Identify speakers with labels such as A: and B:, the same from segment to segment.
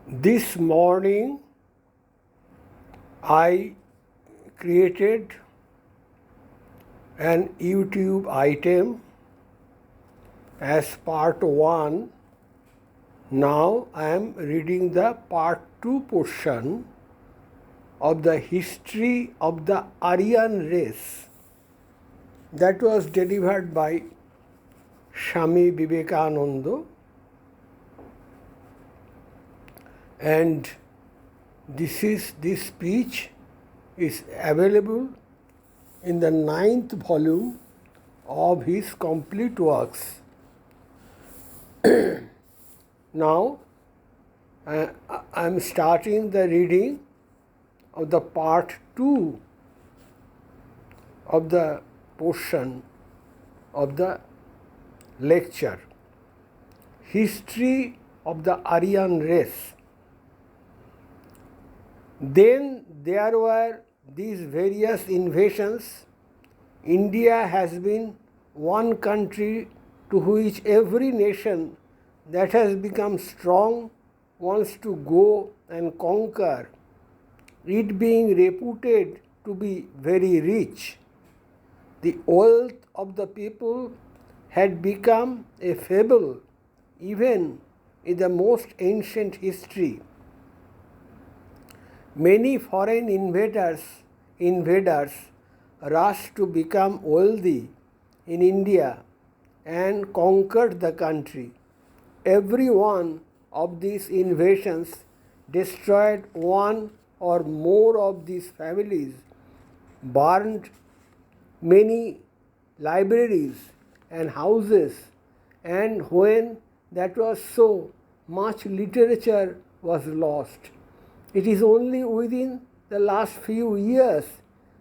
A: This morning I created an YouTube item as part 1. Now I am reading the part 2 portion of the history of the Aryan race that was delivered by Swami Vivekananda, and this speech is available in the 9th volume of his complete works. Now I am starting the reading of the part 2 of the portion of the lecture, History of the Aryan Race. Then there were these various invasions. India has been one country to which every nation that has become strong wants to go and conquer, it being reputed to be very rich. The wealth of the people had become a fable even in the most ancient history. Many foreign invaders rushed to become wealthy in India and conquered the country. Every one of these invasions destroyed one or more of these families, burned many libraries and houses, and when that was so, much literature was lost. It is only within the last few years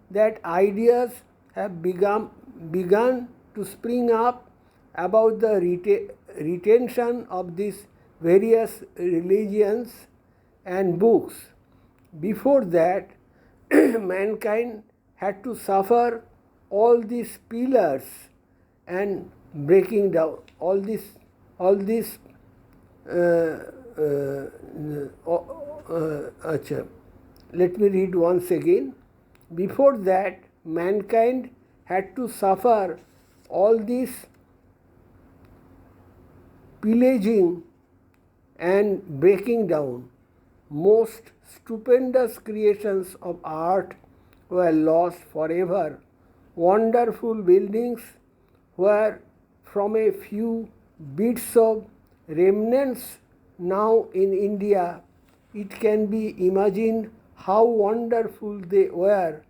A: that ideas have begun to spring up about the retention of these various religions and books. Before that, mankind had to suffer all these pillars and breaking down, all this let me read once again. Before that, mankind had to suffer all this pillaging and breaking down. Most stupendous creations of art were lost forever. Wonderful buildings were from a few bits of remnants now in India. It can be imagined how wonderful they were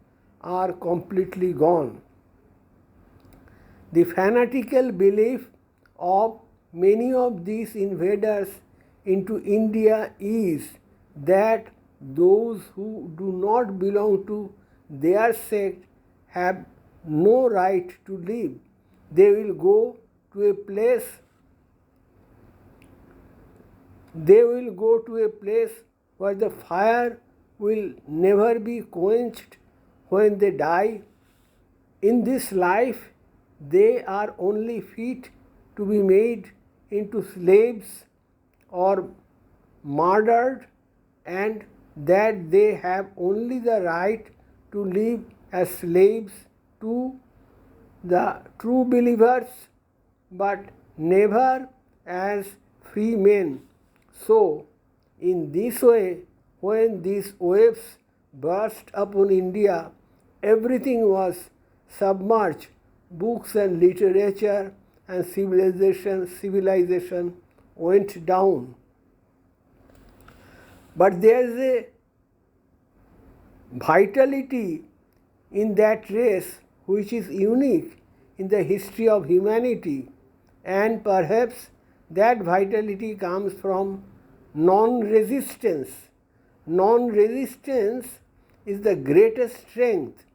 A: are completely gone. The fanatical belief of many of these invaders into India is that those who do not belong to their sect have no right to live. They will go to a place where the fire will never be quenched when they die. In this life, they are only fit to be made into slaves or murdered, and that they have only the right to live as slaves to the true believers, but never as free men. So, in this way, when these waves burst upon India, everything was submerged. Books and literature and civilization went down. But there is a vitality in that race which is unique in the history of humanity, and perhaps that vitality comes from non-resistance. Non-resistance is the greatest strength.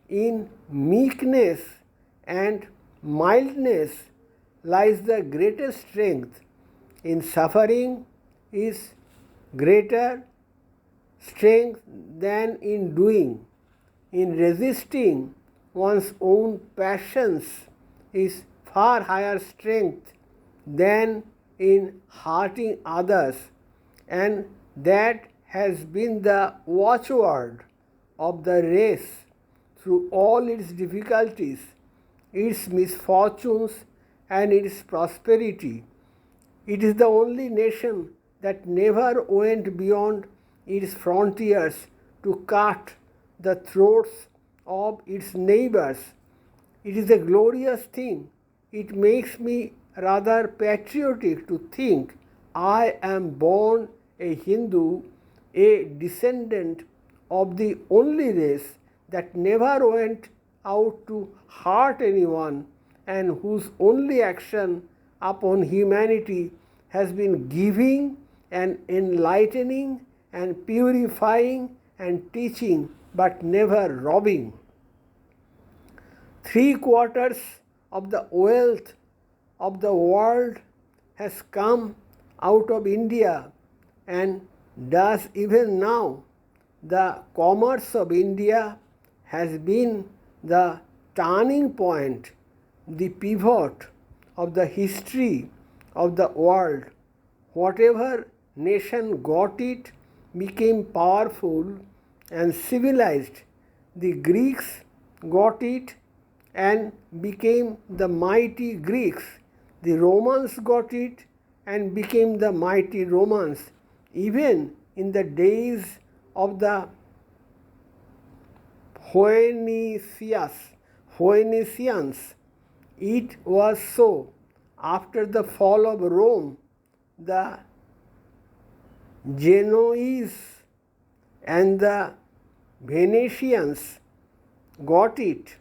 A: In meekness and mildness lies the greatest strength. In suffering is greater strength than in doing. In resisting one's own passions is far higher strength than in hurting others, and that has been the watchword of the race through all its difficulties, its misfortunes, and its prosperity. It is the only nation that never went beyond its frontiers to cut the throats of its neighbors. It is a glorious thing. It makes me rather patriotic to think I am born a Hindu, a descendant of the only race that never went out to hurt anyone and whose only action upon humanity has been giving and enlightening and purifying and teaching, but never robbing. 3/4 of the wealth of the world has come out of India and does even now. The commerce of India has been the turning point, the pivot of the history of the world. Whatever nation got it became powerful and civilized. The Greeks got it and became the mighty Greeks. The Romans got it and became the mighty Romans. Even in the days of the Phoenicians, it was so. After the fall of Rome, the Genoese and the Venetians got it,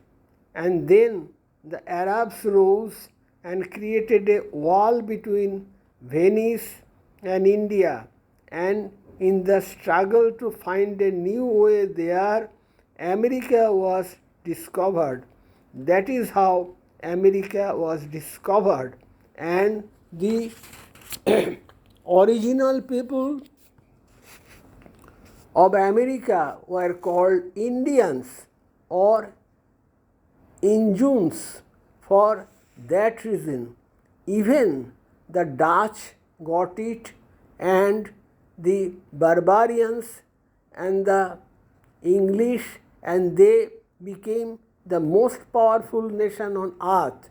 A: and then the Arabs rose and created a wall between Venice and India, and in the struggle to find a new way there, America was discovered. That is how America was discovered, and the original people of America were called Indians or Injuns for that reason. Even the Dutch got it, and the barbarians and the English, and they became the most powerful nation on earth.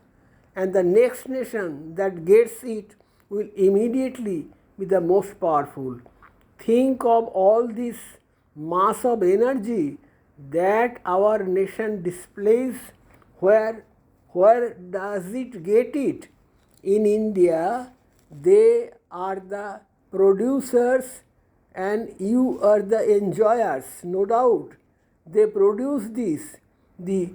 A: And the next nation that gets it will immediately be the most powerful. Think of all this mass of energy that our nation displays. Where does it get it? In India, they are the producers and you are the enjoyers, no doubt. They produce this. The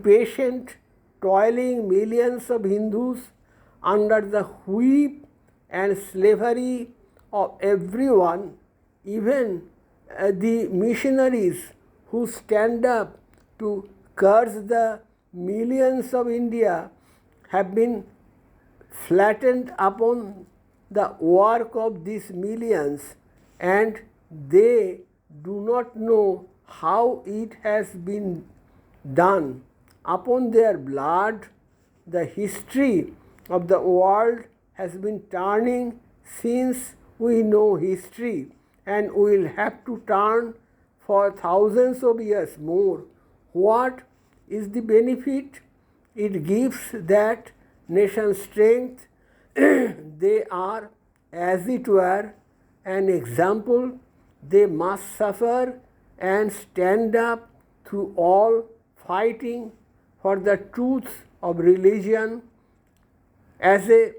A: patient, toiling millions of Hindus under the whip and slavery of everyone, even the missionaries who stand up to curse the millions of India have been flattened upon the work of these millions, and they do not know how it has been done. Upon their blood, the history of the world has been turning since we know history, and we will have to turn for thousands of years more. What is the benefit? It gives that nation strength. They are, as it were, an example. They must suffer and stand up through all, fighting for the truth of religion as a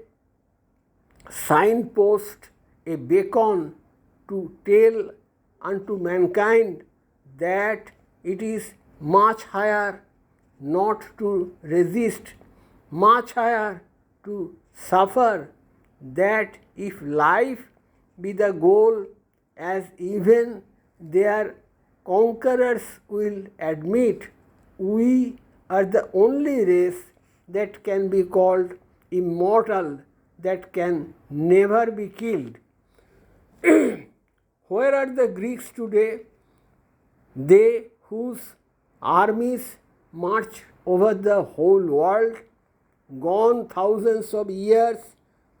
A: signpost, a beacon to tell unto mankind that it is much higher not to resist, much higher to suffer, that if life be the goal, as even their conquerors will admit, we are the only race that can be called immortal, that can never be killed. Where are the Greeks today? They whose armies march over the whole world, gone thousands of years,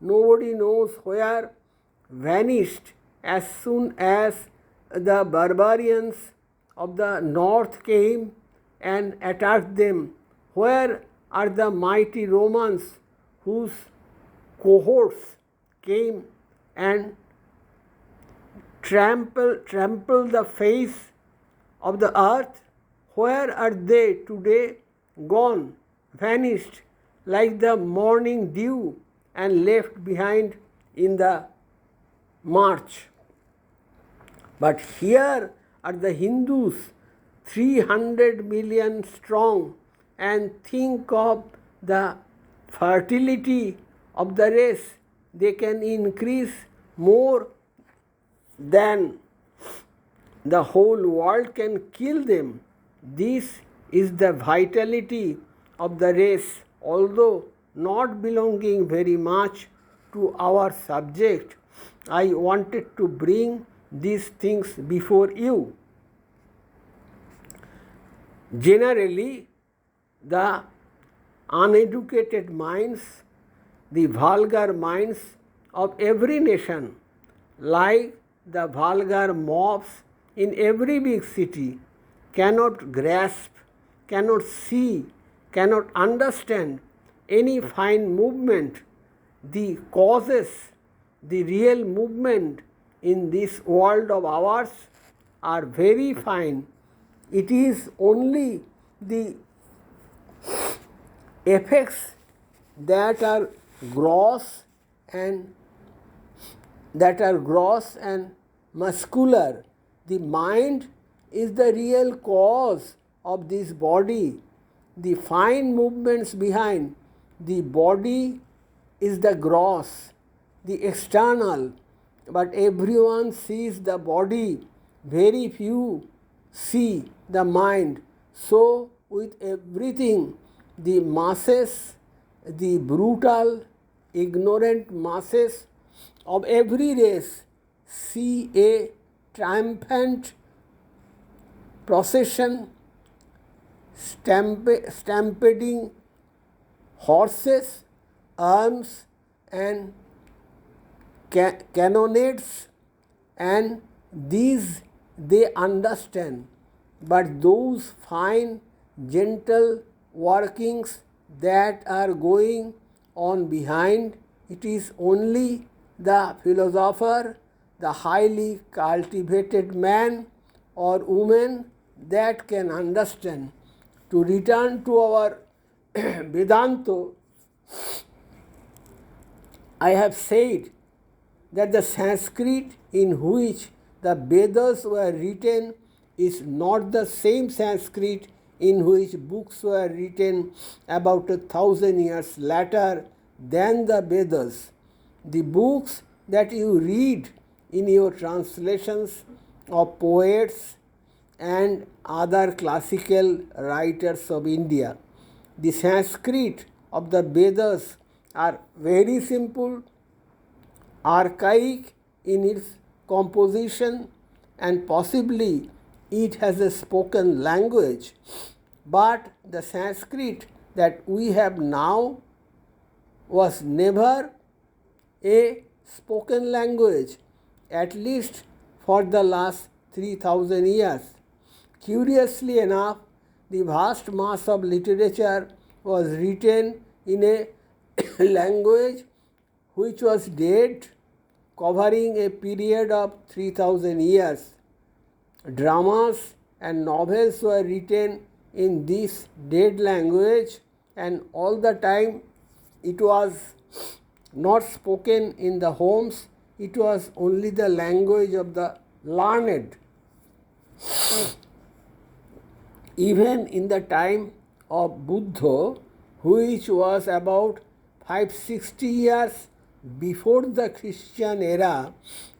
A: nobody knows where, vanished as soon as the barbarians of the north came and attacked them. Where are the mighty Romans whose cohorts came and trampled the face of the earth? Where are they today? Gone, vanished like the morning dew and left behind in the march. But here are the Hindus, 300 million strong, and think of the fertility of the race. They can increase more than the whole world can kill them. This is the vitality of the race, although not belonging very much to our subject. I wanted to bring these things before you. Generally, the uneducated minds, the vulgar minds of every nation, like the vulgar mobs in every big city, cannot grasp, cannot see, cannot understand any fine movement, the causes, the real movement in this world of ours are very fine. It is only the effects that are gross and muscular. The mind is the real cause of this body. The fine movements behind the body is the gross, the external, but everyone sees the body, very few see the mind. So with everything, the masses, the brutal, ignorant masses of every race see a triumphant procession, stampeding horses, arms, and cannonades, and these they understand. But those fine, gentle workings that are going on behind, it is only the philosopher, the highly cultivated man or woman that can understand. To return to our Vedanta, I have said that the Sanskrit in which the Vedas were written is not the same Sanskrit in which books were written about 1,000 years later than the Vedas. The books that you read in your translations of poets and other classical writers of India, the Sanskrit of the Vedas are very simple, archaic in its composition, and possibly it has a spoken language. But the Sanskrit that we have now was never a spoken language, at least for the last 3,000 years. Curiously enough, the vast mass of literature was written in a language which was dead, covering a period of 3,000 years. Dramas and novels were written in this dead language, and all the time it was not spoken in the homes, it was only the language of the learned. Even in the time of Buddha, which was about 560 years before the Christian era,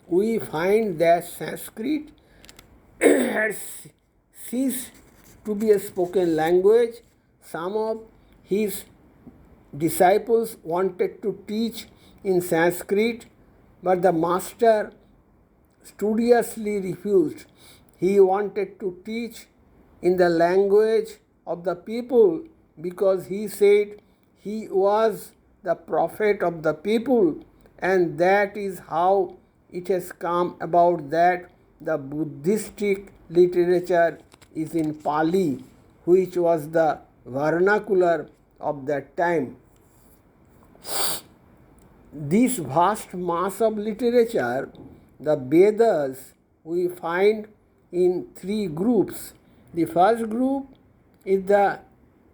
A: we find that Sanskrit has ceased to be a spoken language. Some of his disciples wanted to teach in Sanskrit, but the master studiously refused. He wanted to teach in the language of the people because he said he was the prophet of the people. and that is how it has come about that the Buddhistic literature is in Pali, which was the vernacular of that time. This vast mass of literature, the Vedas, we find in three groups. The first group is the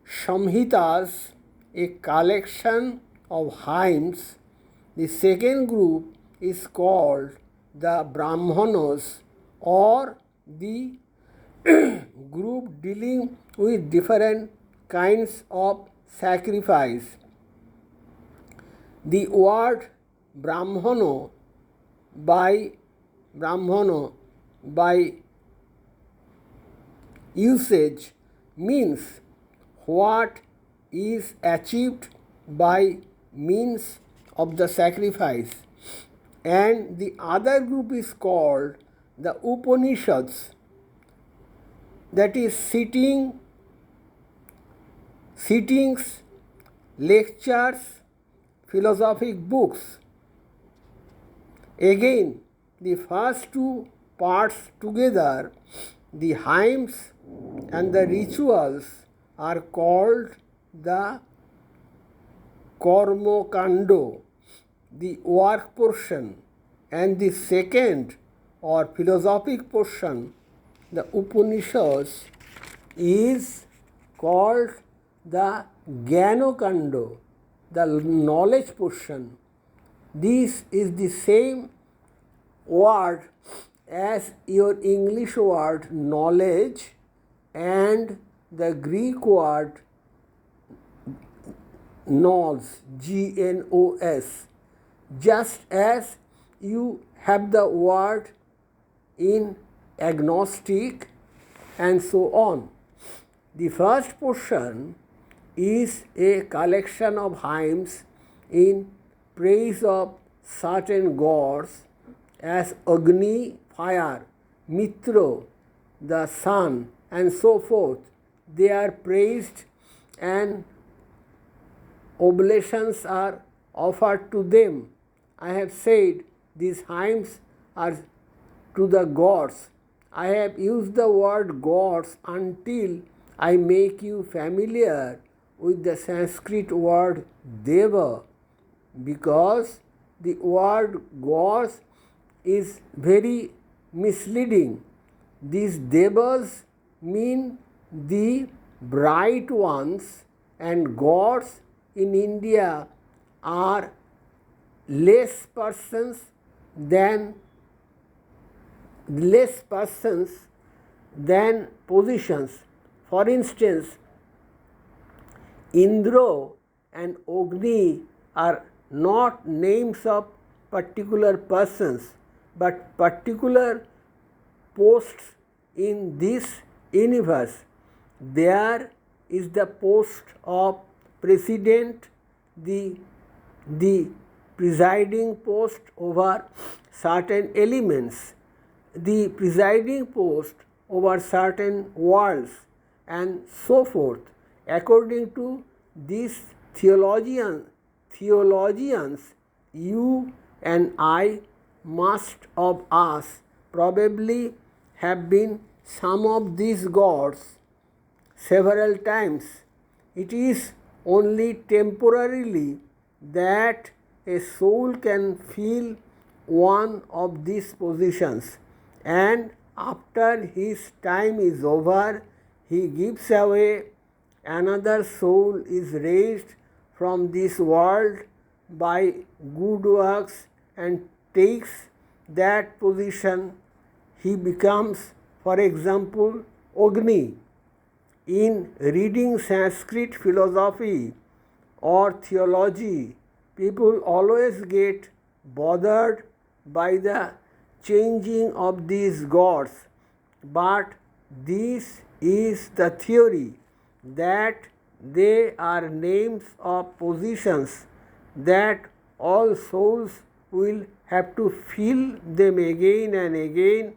A: Samhitas, a collection of hymns. The second group is called the Brahmanas, or the group dealing with different kinds of sacrifice. The word by Brahmana by usage means what is achieved by means of the sacrifice, and the other group is called the Upanishads, that is sittings, lectures, philosophic books. Again, the first two parts together, the hymns and the rituals, are called the Karmakando, the work portion, and the second or philosophic portion, the Upanishads, is called the Jnanakando, the knowledge portion. This is the same word as your English word knowledge and the Greek word nous, Gnos, just as you have the word in agnostic and so on. The first portion is a collection of hymns in praise of certain gods as Agni, fire, Mitra, the sun, and so forth. They are praised and oblations are offered to them. I have said these hymns are to the gods. I have used the word gods until I make you familiar with the Sanskrit word deva, because the word gods is very misleading. These devas mean the bright ones, and gods in India are less persons than positions. For instance, Indra and Agni are not names of particular persons, but particular posts in this universe. There is the post of president, the presiding post over certain elements, the presiding post over certain worlds, and so forth. According to these theologians, you and I, most of us, probably have been some of these gods several times. It is only temporarily that a soul can feel one of these positions, and after his time is over, he gives away. Another soul is raised from this world by good works and takes that position. He becomes, for example, Agni. In reading Sanskrit philosophy or theology, people always get bothered by the changing of these gods, but this is the theory, that they are names of positions, that all souls will have to feel them again and again,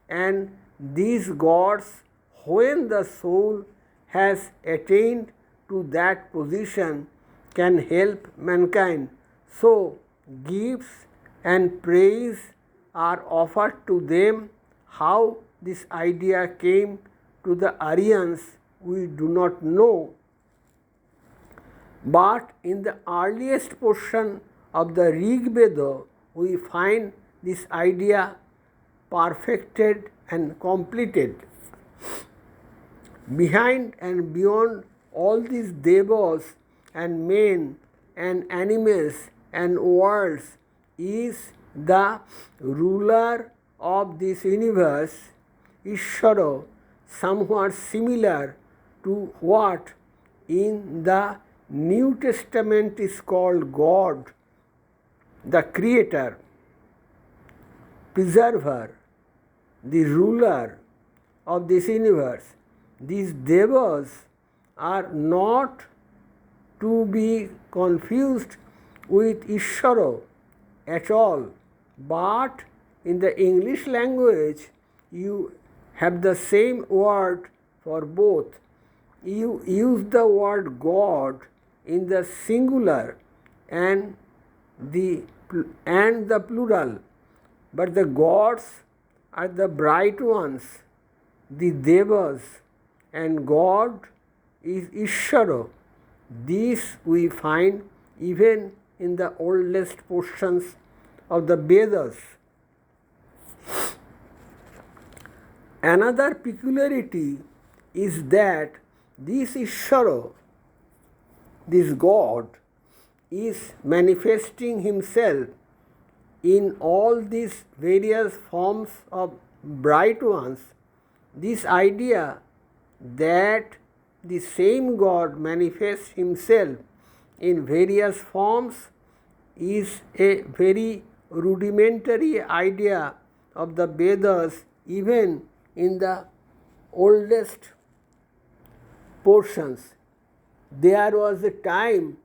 A: and these gods, when the soul has attained to that position, can help mankind. So, gifts and praise are offered to them. How this idea came to the Aryans, we do not know. But in the earliest portion of the Rig Veda, we find this idea perfected and completed. Behind and beyond all these devas and men and animals and worlds is the ruler of this universe, Ishvara, somewhat similar to what in the New Testament is called God, the creator, preserver, the ruler of this universe. These devas are not to be confused with Ishvara at all, but in the English language you have the same word for both. You use the word God in the singular and the plural, but the gods are the bright ones, the devas, and God is Ishvara. This we find even in the oldest portions of the Vedas. Another peculiarity is that this Ishvara, this God, is manifesting himself in all these various forms of bright ones. This idea that the same God manifests himself in various forms is a very rudimentary idea of the Vedas, even in the oldest portions. There was a time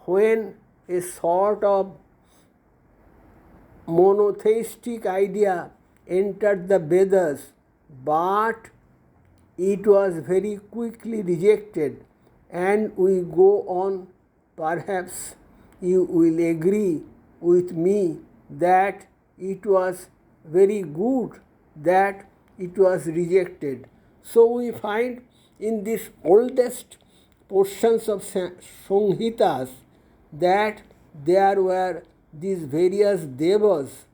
A: when a sort of monotheistic idea entered the Vedas, but it was very quickly rejected, and we go on. Perhaps you will agree with me that it was very good that it was rejected. So we find in these oldest portions of Samhitas that there were these various devas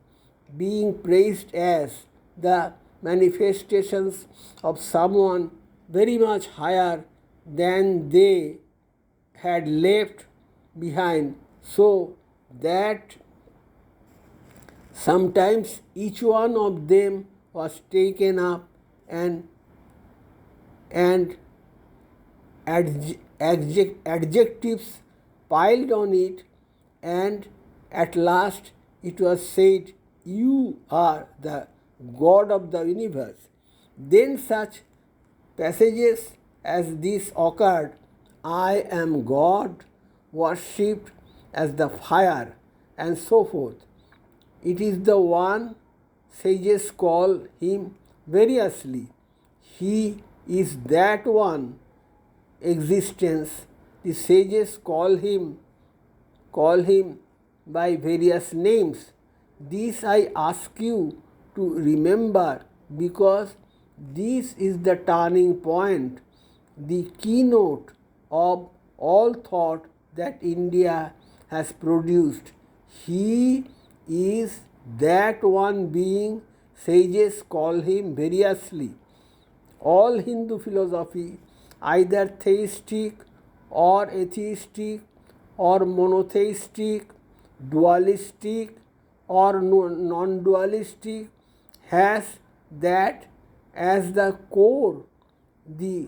A: being praised as the manifestations of someone very much higher than they had left behind, so that sometimes each one of them was taken up and adjectives piled on it, and at last it was said, "You are the God of the universe." Then such passages as this occurred, "I am God, worshipped as the fire," and so forth. It is the one sages call him variously. He is that one existence. The sages call him by various names. This I ask you to remember, because this is the turning point, the keynote of all thought that India has produced. He is that one being sages call him variously. All Hindu philosophy, either theistic or atheistic or monotheistic, dualistic or non-dualistic, has that as the core, the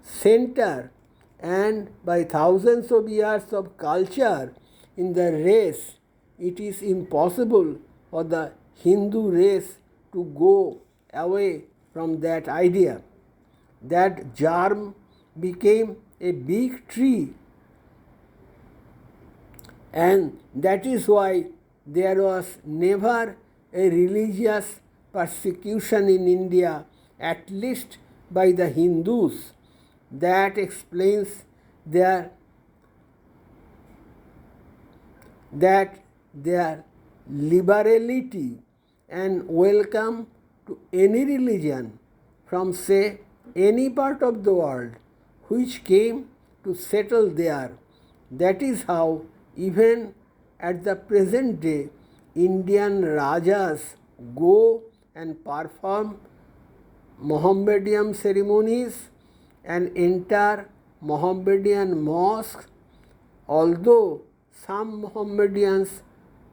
A: center, and by thousands of years of culture in the race, it is impossible for the Hindu race to go away from that idea. That germ became a big tree, and that is why there was never a religious persecution in India, at least by the Hindus. That explains that their liberality and welcome to any religion from, say, any part of the world which came to settle there. That is how, even at the present day, Indian Rajas go and perform Mohammedan ceremonies and enter Mohammedan mosques, although some Mohammedans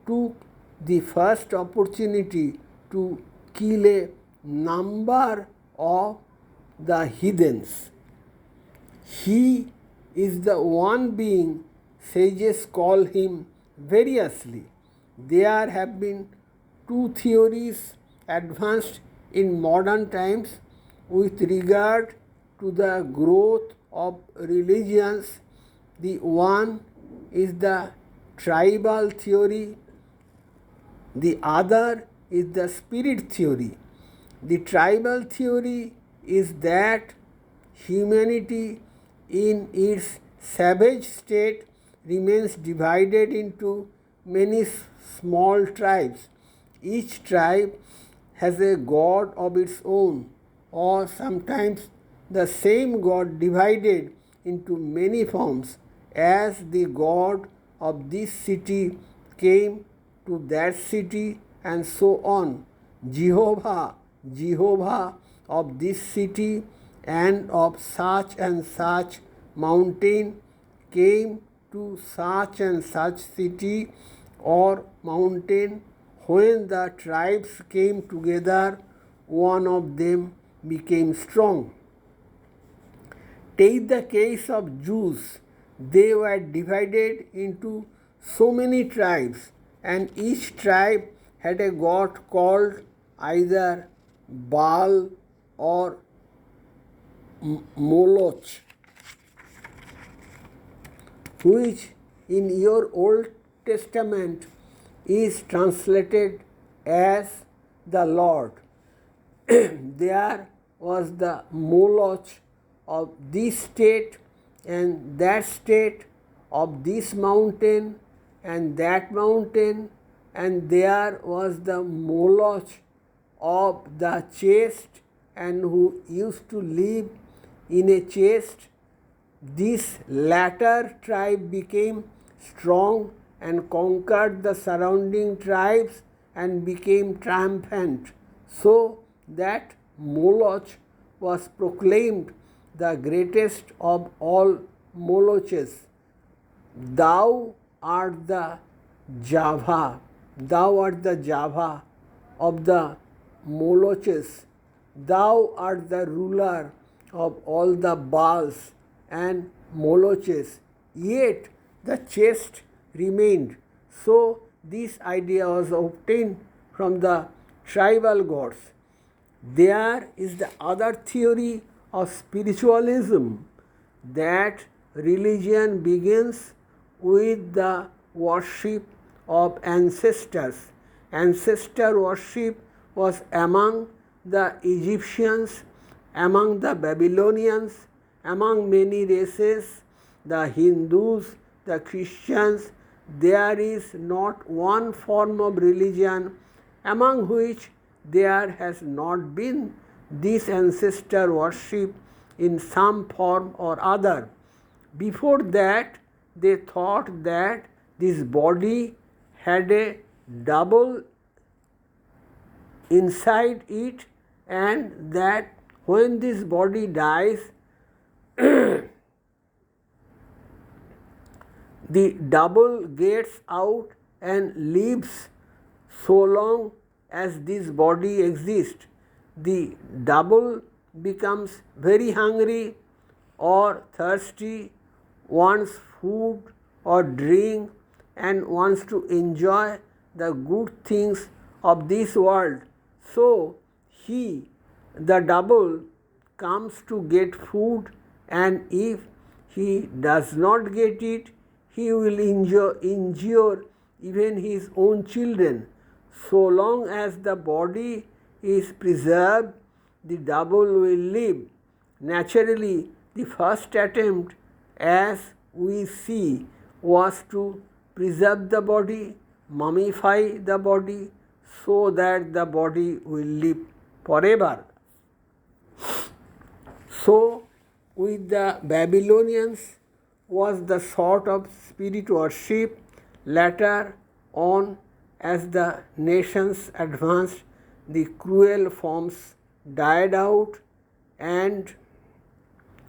A: took the first opportunity to kill a number of the heathens. He is the one being sages call him variously. There have been two theories advanced in modern times with regard to the growth of religions. The one is the tribal theory, the other is the spirit theory. The tribal theory is that humanity in its savage state remains divided into many small tribes. Each tribe has a god of its own, or sometimes the same god divided into many forms, as the god of this city came to that city, and so on. Jehovah of this city and of such and such mountain came to such and such city or mountain. When the tribes came together, one of them became strong. Take the case of Jews. They were divided into so many tribes, and each tribe had a god called either Baal or Moloch, which in your Old Testament is translated as the Lord. There was the Moloch of this state and that state, of this mountain and that mountain, and there was the Moloch of the chest and who used to live in a chest. This latter tribe became strong and conquered the surrounding tribes and became triumphant, so that Moloch was proclaimed the greatest of all Moloches. Thou art the Java, thou art the Java of the Moloches, thou art the ruler of all the Baals and Moloches, yet the chest remained. So this idea was obtained from the tribal gods. There is the other theory of spiritualism, that religion begins with the worship of ancestors. Ancestor worship was among the Egyptians, among the Babylonians, among many races, the Hindus, the Christians. There is not one form of religion among which there has not been this ancestor worship in some form or other. Before that, they thought that this body had a double inside it, and that when this body dies, the double gets out and lives so long as this body exists. The double becomes very hungry or thirsty, wants food or drink, and wants to enjoy the good things of this world. So he, the double, comes to get food, and if he does not get it, he will injure even his own children. So long as the body is preserved, the double will live. Naturally, the first attempt, as we see, was to preserve the body, mummify the body so that the body will live forever. So, with the Babylonians was the sort of spirit worship. Later on, as the nations advanced, the cruel forms died out and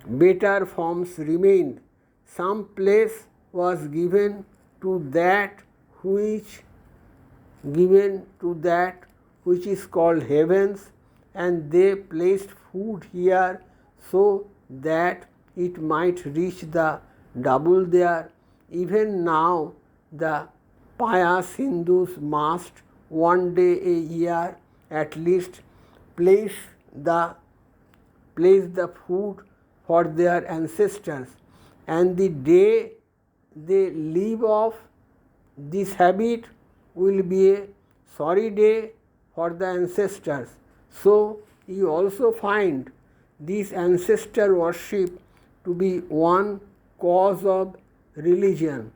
A: better forms remained. Some place was which given to that which is called heavens, and they placed food here so that it might reach the double there. Even now the pious Hindus must one day a year at least place the food for their ancestors, and the day they leave off this habit will be a sorry day for the ancestors. So you also find this ancestor worship to be one cause of religion.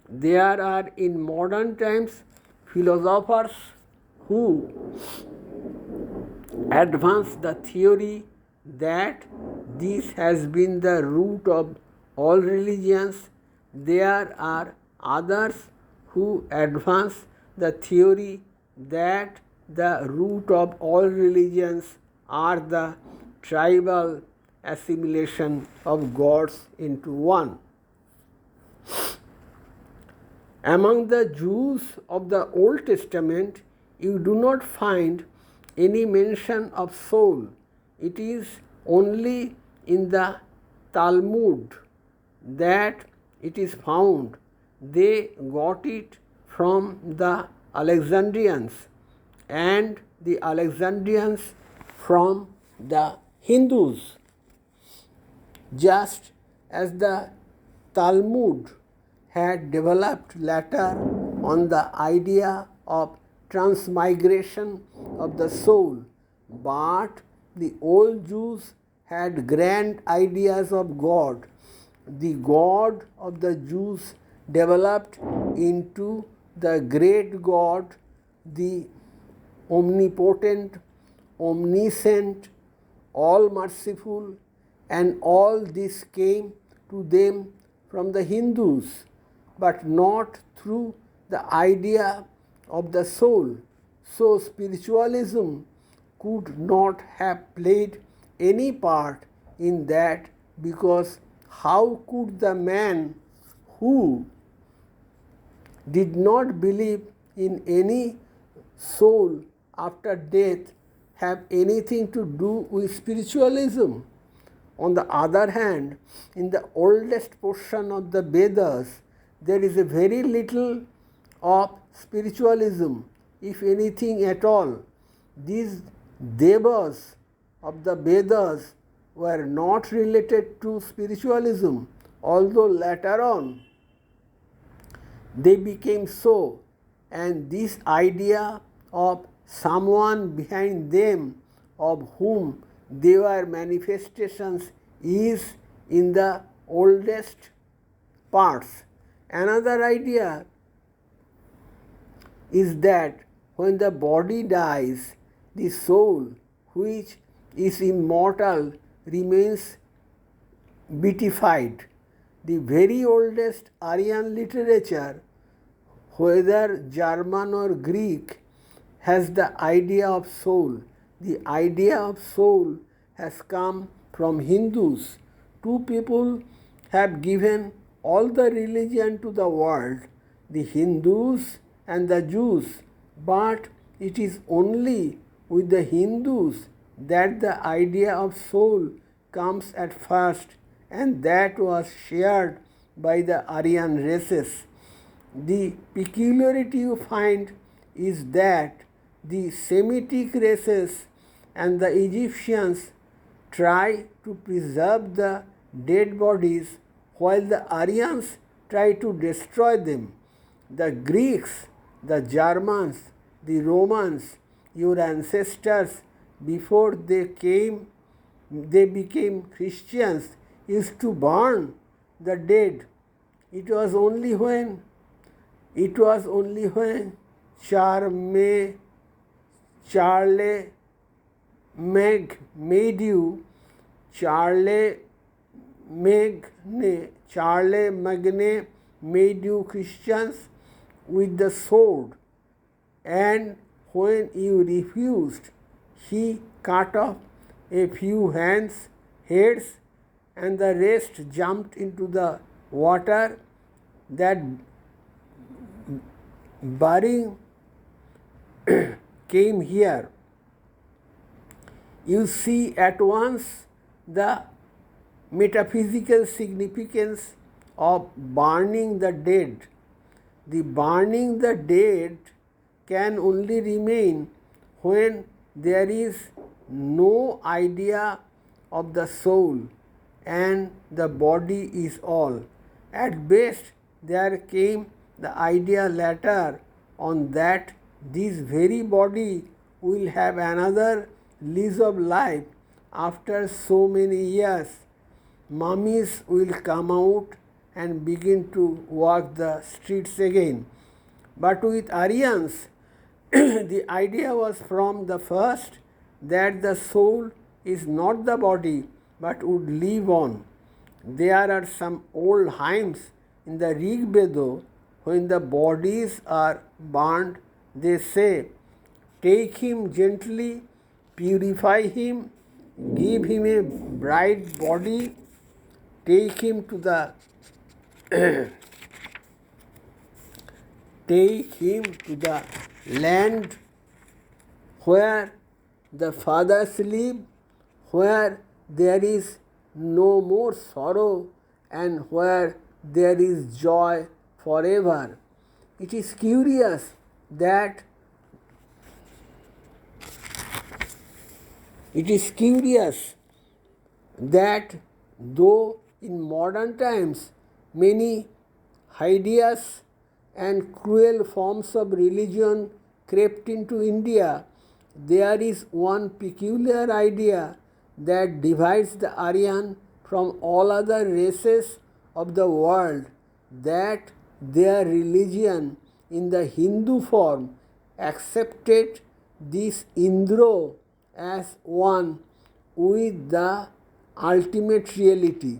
A: There are in modern times philosophers who advance the theory that this has been the root of all religions. There are others who advance the theory that the root of all religions are the tribal assimilation of gods into one. Among the Jews of the Old Testament, you do not find any mention of soul. It is only in the Talmud that it is found. They got it from the Alexandrians, and the Alexandrians from the Hindus. Just as the Talmud had developed later on the idea of transmigration of the soul, but the old Jews had grand ideas of God. The God of the Jews developed into the great God, the omnipotent, omniscient, all merciful, and all this came to them from the Hindus, but not through the idea of the soul. So spiritualism could not have played any part in that, because how could the man who did not believe in any soul after death have anything to do with spiritualism? On the other hand, in the oldest portion of the Vedas, there is a very little of spiritualism, if anything at all. These devas of the Vedas were not related to spiritualism, although later on they became so, and this idea of someone behind them of whom they were manifestations is in the oldest parts. Another idea is that when the body dies, the soul, which is immortal, remains beatified. The very oldest Aryan literature, whether German or Greek, has the idea of soul. The idea of soul has come from Hindus. Two people have given all the religion to the world, the Hindus and the Jews, but it is only with the Hindus that the idea of soul comes at first, and that was shared by the Aryan races. The peculiarity you find is that the Semitic races and the Egyptians try to preserve the dead bodies, while the Aryans try to destroy them. The Greeks, the Germans, the Romans, your ancestors, before they became Christians, used to burn the dead. It was only when It was only when Charlemagne made you Charlemagne made you Christians with the sword, and when you refused, he cut off a few heads, and the rest jumped into the water. That burying came here. You see at once the metaphysical significance of burning the dead. The burning the dead can only remain when there is no idea of the soul and the body is all. At best, there came the idea later on that this very body will have another lease of life after so many years. Mummies will come out and begin to walk the streets again. But with Aryans, the idea was from the first that the soul is not the body but would live on. There are some old hymns in the Rig Veda. When the bodies are burned, they say, "Take him gently, purify him, give him a bright body, take him to the take him to the land where the fathers live, where there is no more sorrow and where there is joy forever." It is curious that though in modern times many hideous and cruel forms of religion crept into India, there is one peculiar idea that divides the Aryan from all other races of the world, that their religion in the Hindu form accepted this Indra as one with the ultimate reality.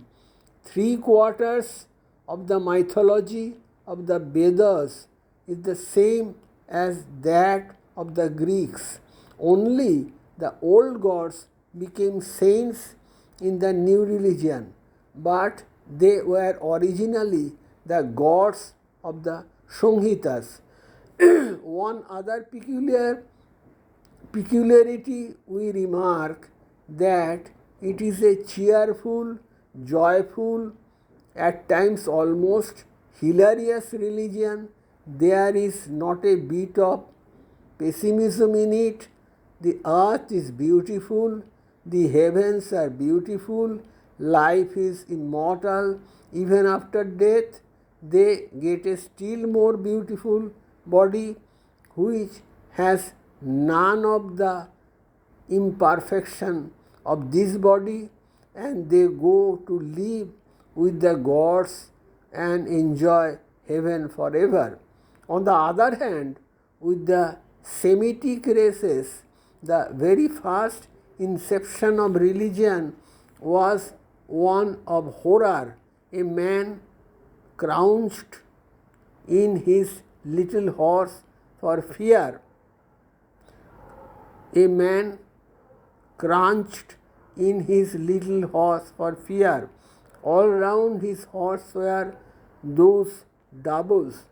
A: 3/4 of the mythology of the Vedas is the same as that of the Greeks. Only the old gods became saints in the new religion, but they were originally the gods of the Samhitas. One other peculiarity we remark that it is a cheerful, joyful, at times almost hilarious religion. There is not a bit of pessimism in it. The earth is beautiful, the heavens are beautiful, life is immortal. Even after death, they get a still more beautiful body which has none of the imperfection of this body, and they go to live with the gods and enjoy heaven forever. On the other hand, with the Semitic races, the very first inception of religion was one of horror. A man crouched in his little horse for fear. A man crouched in his little horse for fear. All round his horse were those doubles.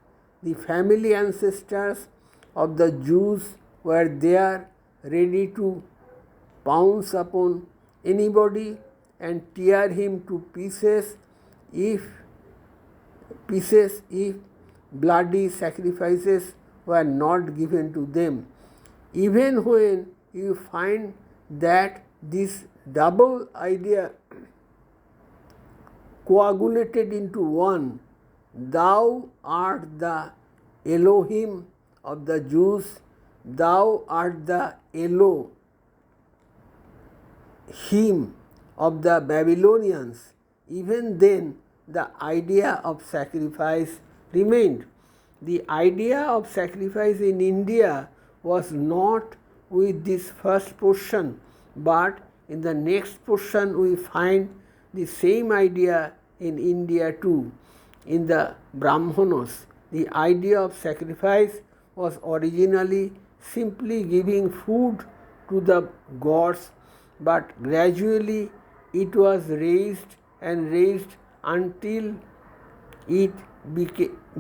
A: The family ancestors of the Jews were there, ready to pounce upon anybody and tear him to pieces if bloody sacrifices were not given to them. Even when you find that this double idea coagulated into one, thou art the Elohim of the Jews, thou art the Elohim of the Babylonians, even then the idea of sacrifice remained. the idea of sacrifice in India was not with this first portion, but in the next portion we find the same idea in India too. In the Brahmanas, the idea of sacrifice was originally simply giving food to the gods, but gradually it was raised and raised until it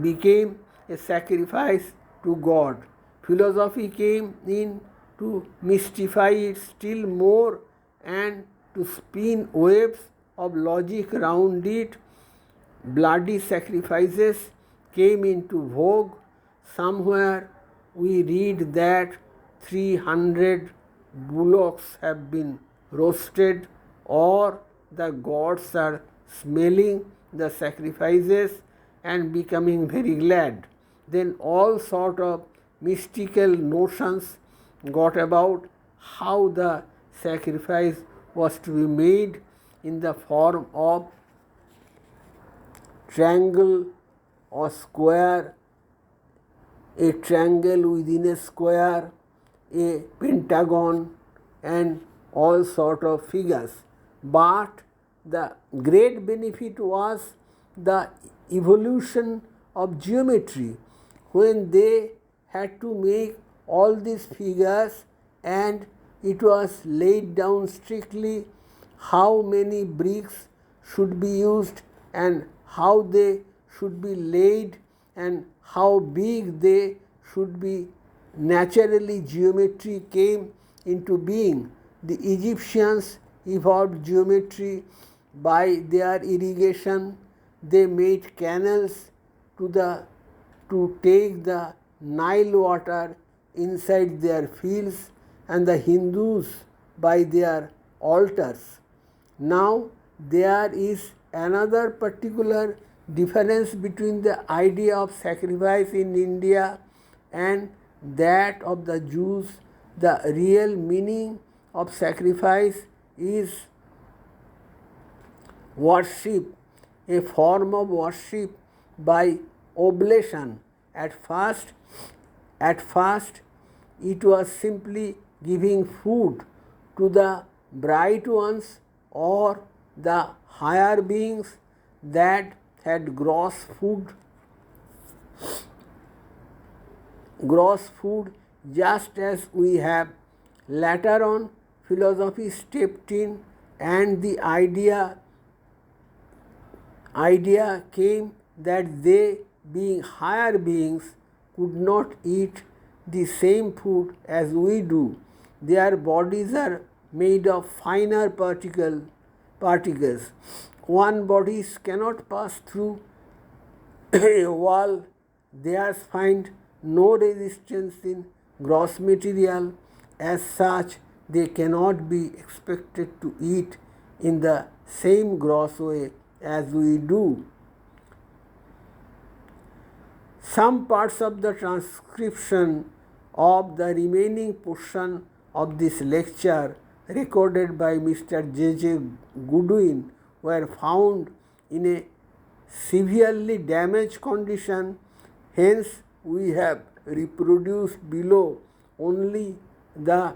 A: became a sacrifice to God. Philosophy came in to mystify it still more and to spin webs of logic round it. Bloody sacrifices came into vogue. Somewhere we read that 300 bullocks have been roasted, or the gods are smelling the sacrifices and becoming very glad. Then all sort of mystical notions got about how the sacrifice was to be made in the form of triangle or square, a triangle within a square, a pentagon, and all sort of figures. But the great benefit was the evolution of geometry, when they had to make all these figures, and it was laid down strictly how many bricks should be used and how they should be laid and how big they should be. Naturally, geometry came into being. The Egyptians evolved geometry by their irrigation. They made canals to take the Nile water inside their fields, and the Hindus by their altars. Now there is another particular difference between the idea of sacrifice in India and that of the Jews. The real meaning of sacrifice is worship, a form of worship by oblation. At first it was simply giving food to the bright ones or the higher beings that had gross food, just as we have. Later on, philosophy stepped in, and the idea came that they, being higher beings, could not eat the same food as we do. Their bodies are made of finer particles. One body cannot pass through a wall. Theirs find no resistance in gross material. As such, they cannot be expected to eat in the same gross way as we do. Some parts of the transcription of the remaining portion of this lecture recorded by Mr. J.J. Goodwin were found in a severely damaged condition. Hence, we have reproduced below only the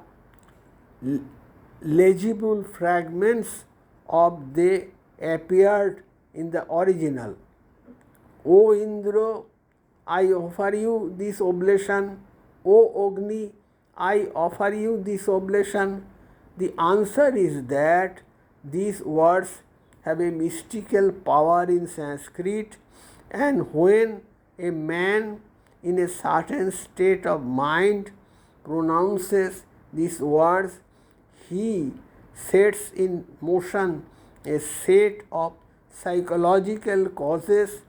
A: legible fragments of they appeared in the original. O Indra, I offer you this oblation. O Agni, I offer you this oblation. The answer is that these words have a mystical power in Sanskrit, and when a man in a certain state of mind pronounces these words, he sets in motion a set of psychological causes,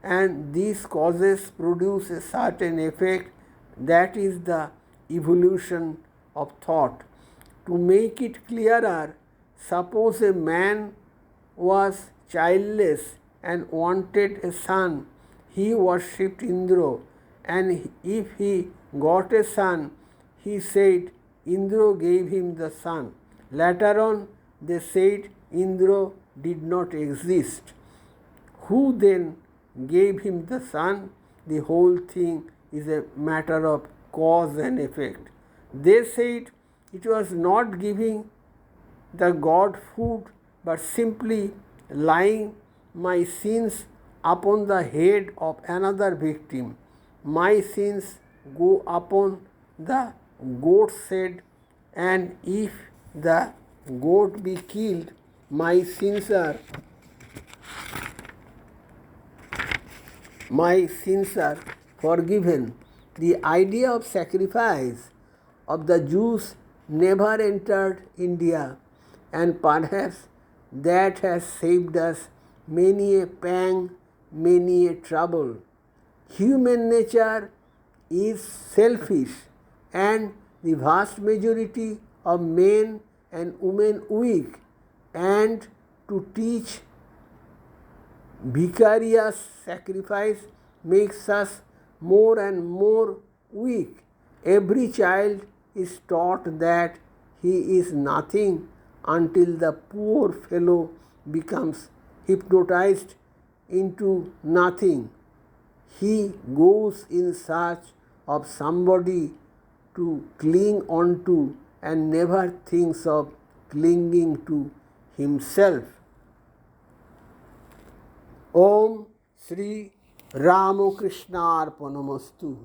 A: and these causes produce a certain effect. That is the evolution of thought. To make it clearer, suppose a man was childless and wanted a son. He worshipped Indra, and if he got a son, he said Indra gave him the son. Later on, they said Indra did not exist. Who then gave him the son? the whole thing is a matter of cause and effect. They said it was not giving the god food, but simply laying my sins upon the head of another victim. My sins go upon the goat's head, and if the goat be killed, my sins are forgiven. The idea of sacrifice of the Jews never entered India, and perhaps that has saved us many a pang, many a trouble. Human nature is selfish, and the vast majority of men and women weak, and to teach vicarious sacrifice makes us more and more weak. Every child is taught that he is nothing until the poor fellow becomes hypnotized into nothing. He goes in search of somebody to cling on to and never thinks of clinging to himself. Om Sri Ramakrishna Arpanamastu.